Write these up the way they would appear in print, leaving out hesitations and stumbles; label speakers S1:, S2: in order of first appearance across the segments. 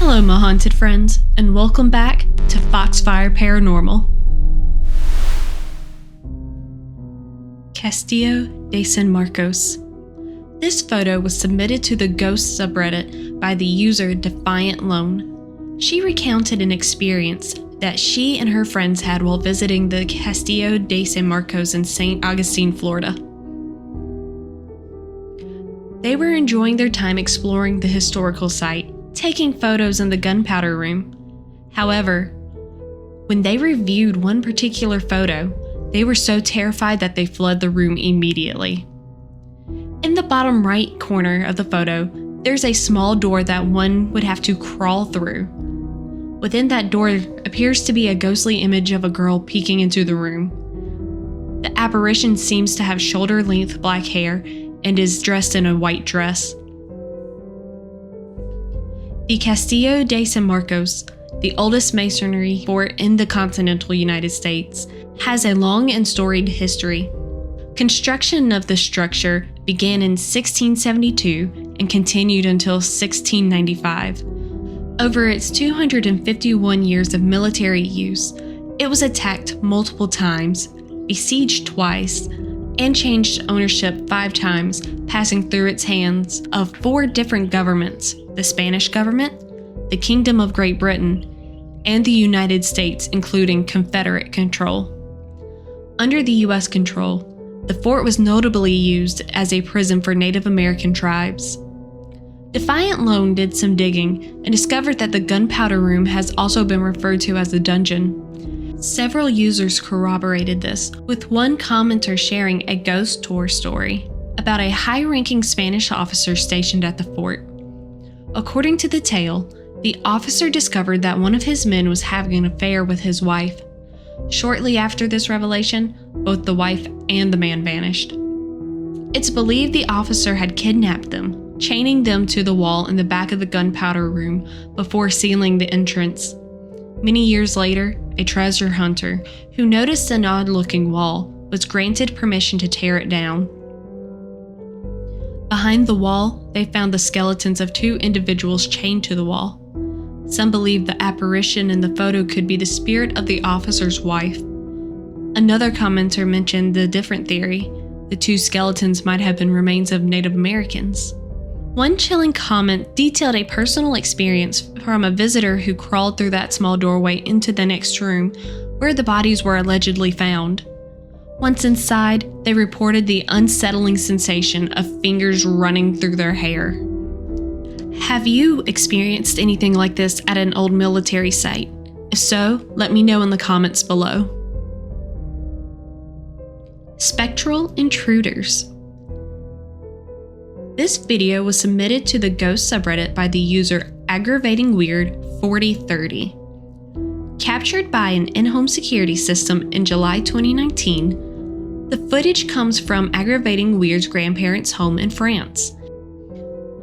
S1: Hello, my haunted friends, and welcome back to Foxfire Paranormal. Castillo de San Marcos. This photo was submitted to the Ghost subreddit by the user Defiant Lone. She recounted an experience that she and her friends had while visiting the Castillo de San Marcos in St. Augustine, Florida. They were enjoying their time exploring the historical site, taking photos in the gunpowder room. However, when they reviewed one particular photo, they were so terrified that they fled the room immediately. In the bottom right corner of the photo, there's a small door that one would have to crawl through. Within that door appears to be a ghostly image of a girl peeking into the room. The apparition seems to have shoulder-length black hair and is dressed in a white dress. The Castillo de San Marcos, the oldest masonry fort in the continental United States, has a long and storied history. Construction of the structure began in 1672 and continued until 1695. Over its 251 years of military use, it was attacked multiple times, besieged twice, and changed ownership 5 times, passing through its hands of 4 different governments: the Spanish government, the Kingdom of Great Britain, and the United States, including Confederate control. Under the U.S. control, the fort was notably used as a prison for Native American tribes. Defiant Lone did some digging and discovered that the gunpowder room has also been referred to as a dungeon. Several users corroborated this, with one commenter sharing a ghost tour story about a high-ranking Spanish officer stationed at the fort. According to the tale, the officer discovered that one of his men was having an affair with his wife. Shortly after this revelation, both the wife and the man vanished. It's believed the officer had kidnapped them, chaining them to the wall in the back of the gunpowder room before sealing the entrance. Many years later, a treasure hunter who noticed an odd-looking wall was granted permission to tear it down. Behind the wall, they found the skeletons of 2 individuals chained to the wall. Some believe the apparition in the photo could be the spirit of the officer's wife. Another commenter mentioned the different theory: the 2 skeletons might have been remains of Native Americans. One chilling comment detailed a personal experience from a visitor who crawled through that small doorway into the next room where the bodies were allegedly found. Once inside, they reported the unsettling sensation of fingers running through their hair. Have you experienced anything like this at an old military site? If so, let me know in the comments below. Spectral Intruders. This video was submitted to the Ghost subreddit by the user AggravatingWeird4030. Captured by an in-home security system in July 2019, the footage comes from Aggravating Weird's grandparents' home in France.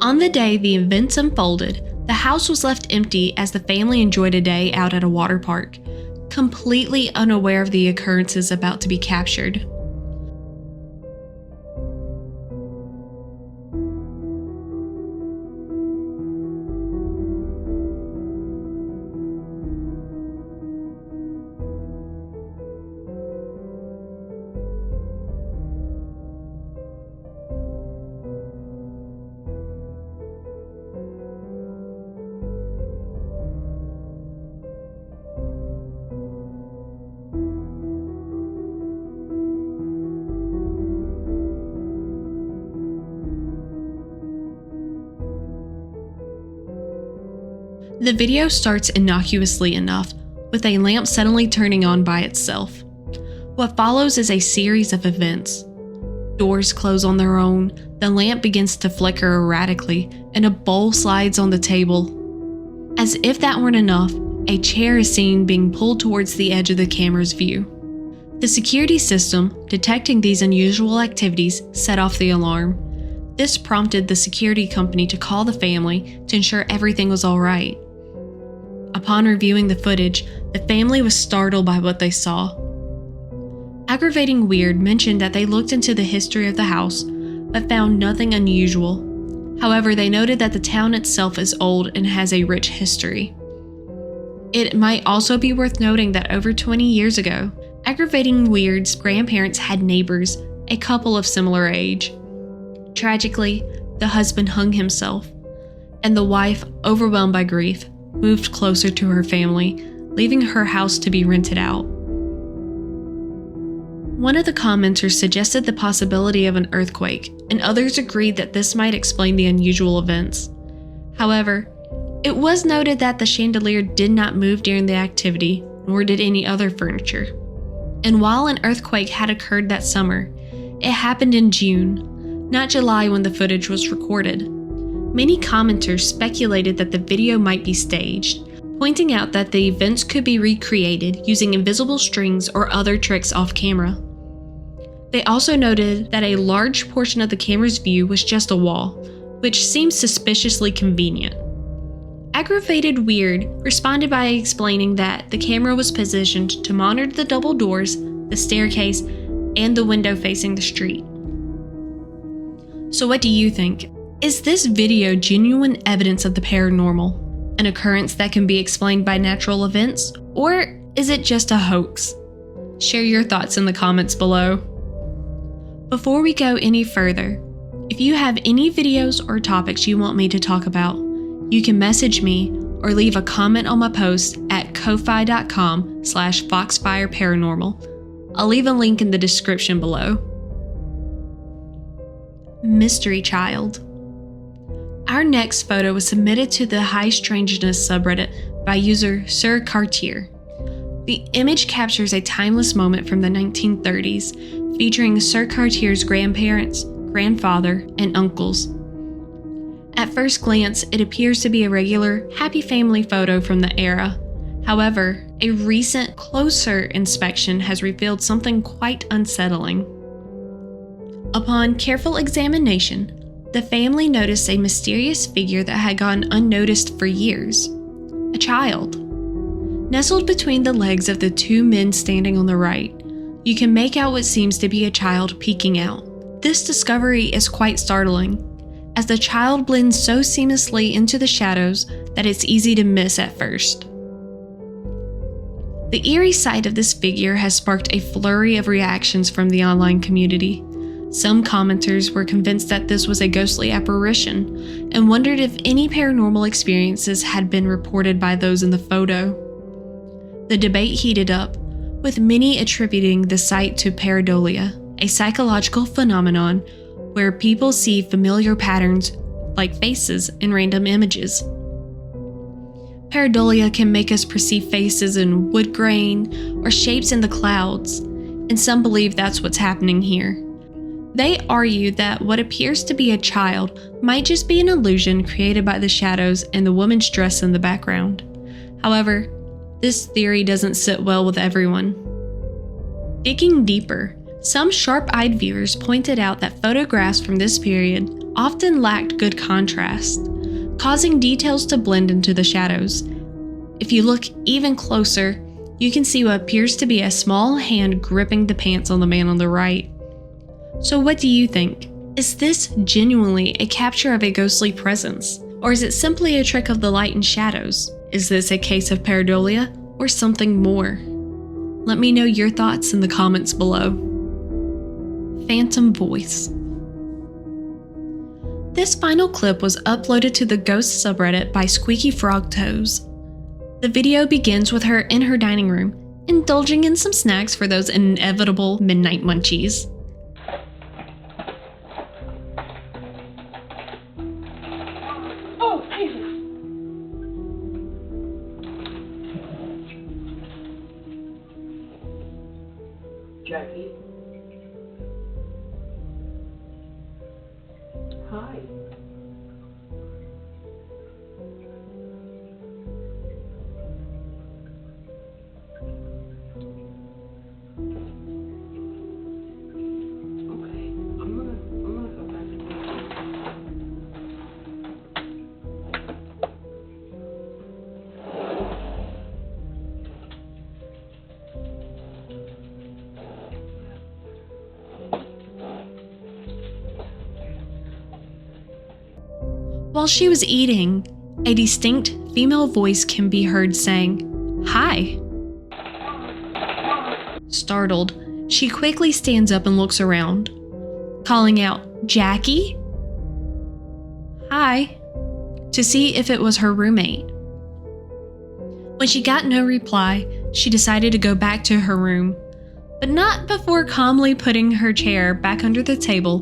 S1: On the day the events unfolded, the house was left empty as the family enjoyed a day out at a water park, completely unaware of the occurrences about to be captured. The video starts innocuously enough, with a lamp suddenly turning on by itself. What follows is a series of events. Doors close on their own, the lamp begins to flicker erratically, and a bowl slides on the table. As if that weren't enough, a chair is seen being pulled towards the edge of the camera's view. The security system, detecting these unusual activities, set off the alarm. This prompted the security company to call the family to ensure everything was all right. Upon reviewing the footage, the family was startled by what they saw. Aggravating Weird mentioned that they looked into the history of the house, but found nothing unusual. However, they noted that the town itself is old and has a rich history. It might also be worth noting that over 20 years ago, Aggravating Weird's grandparents had neighbors, a couple of similar age. Tragically, the husband hung himself, and the wife, overwhelmed by grief, moved closer to her family, leaving her house to be rented out. One of the commenters suggested the possibility of an earthquake, and others agreed that this might explain the unusual events. However, it was noted that the chandelier did not move during the activity, nor did any other furniture. And while an earthquake had occurred that summer, it happened in June, not July when the footage was recorded. Many commenters speculated that the video might be staged, pointing out that the events could be recreated using invisible strings or other tricks off camera. They also noted that a large portion of the camera's view was just a wall, which seems suspiciously convenient. Aggravated Weird responded by explaining that the camera was positioned to monitor the double doors, the staircase, and the window facing the street. So what do you think? Is this video genuine evidence of the paranormal, an occurrence that can be explained by natural events, or is it just a hoax? Share your thoughts in the comments below. Before we go any further, if you have any videos or topics you want me to talk about, you can message me or leave a comment on my post at ko-fi.com/Foxfire Paranormal. I'll leave a link in the description below. Mystery Child. Our next photo was submitted to the High Strangeness subreddit by user Sir Cartier. The image captures a timeless moment from the 1930s, featuring Sir Cartier's grandparents, grandfather, and uncles. At first glance, it appears to be a regular, happy family photo from the era. However, a recent, closer inspection has revealed something quite unsettling. Upon careful examination, the family noticed a mysterious figure that had gone unnoticed for years. A child. Nestled between the legs of the two men standing on the right, you can make out what seems to be a child peeking out. This discovery is quite startling, as the child blends so seamlessly into the shadows that it's easy to miss at first. The eerie sight of this figure has sparked a flurry of reactions from the online community. Some commenters were convinced that this was a ghostly apparition and wondered if any paranormal experiences had been reported by those in the photo. The debate heated up, with many attributing the sight to pareidolia, a psychological phenomenon where people see familiar patterns like faces in random images. Pareidolia can make us perceive faces in wood grain or shapes in the clouds, and some believe that's what's happening here. They argue that what appears to be a child might just be an illusion created by the shadows and the woman's dress in the background. However, this theory doesn't sit well with everyone. Digging deeper, some sharp-eyed viewers pointed out that photographs from this period often lacked good contrast, causing details to blend into the shadows. If you look even closer, you can see what appears to be a small hand gripping the pants on the man on the right. So what do you think? Is this genuinely a capture of a ghostly presence? Or is it simply a trick of the light and shadows? Is this a case of pareidolia or something more? Let me know your thoughts in the comments below. Phantom Voice. This final clip was uploaded to the Ghost subreddit by Squeaky Frog Toes. The video begins with her in her dining room, indulging in some snacks for those inevitable midnight munchies.
S2: Oh, Jesus! Jackie? Hi. Okay, I'm gonna go back.
S1: While she was eating, a distinct female voice can be heard saying, "Hi." Startled, she quickly stands up and looks around, calling out, "Jackie?" "Hi," to see if it was her roommate. When she got no reply, she decided to go back to her room, but not before calmly putting her chair back under the table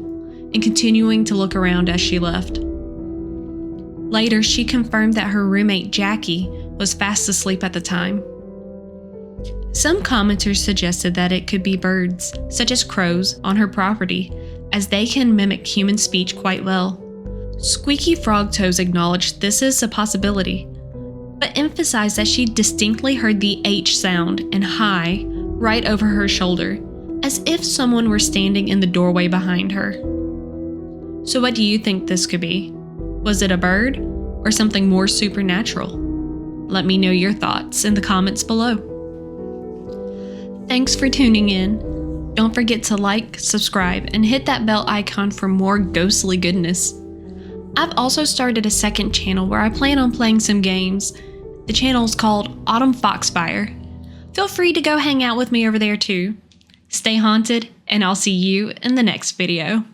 S1: and continuing to look around as she left. Later, she confirmed that her roommate Jackie was fast asleep at the time. Some commenters suggested that it could be birds, such as crows, on her property, as they can mimic human speech quite well. Squeaky Frog Toes acknowledged this is a possibility, but emphasized that she distinctly heard the H sound and "hi" right over her shoulder, as if someone were standing in the doorway behind her. So what do you think this could be? Was it a bird or something more supernatural? Let me know your thoughts in the comments below. Thanks for tuning in. Don't forget to like, subscribe, and hit that bell icon for more ghostly goodness. I've also started a second channel where I plan on playing some games. The channel is called Autumn Foxfire. Feel free to go hang out with me over there too. Stay haunted, and I'll see you in the next video.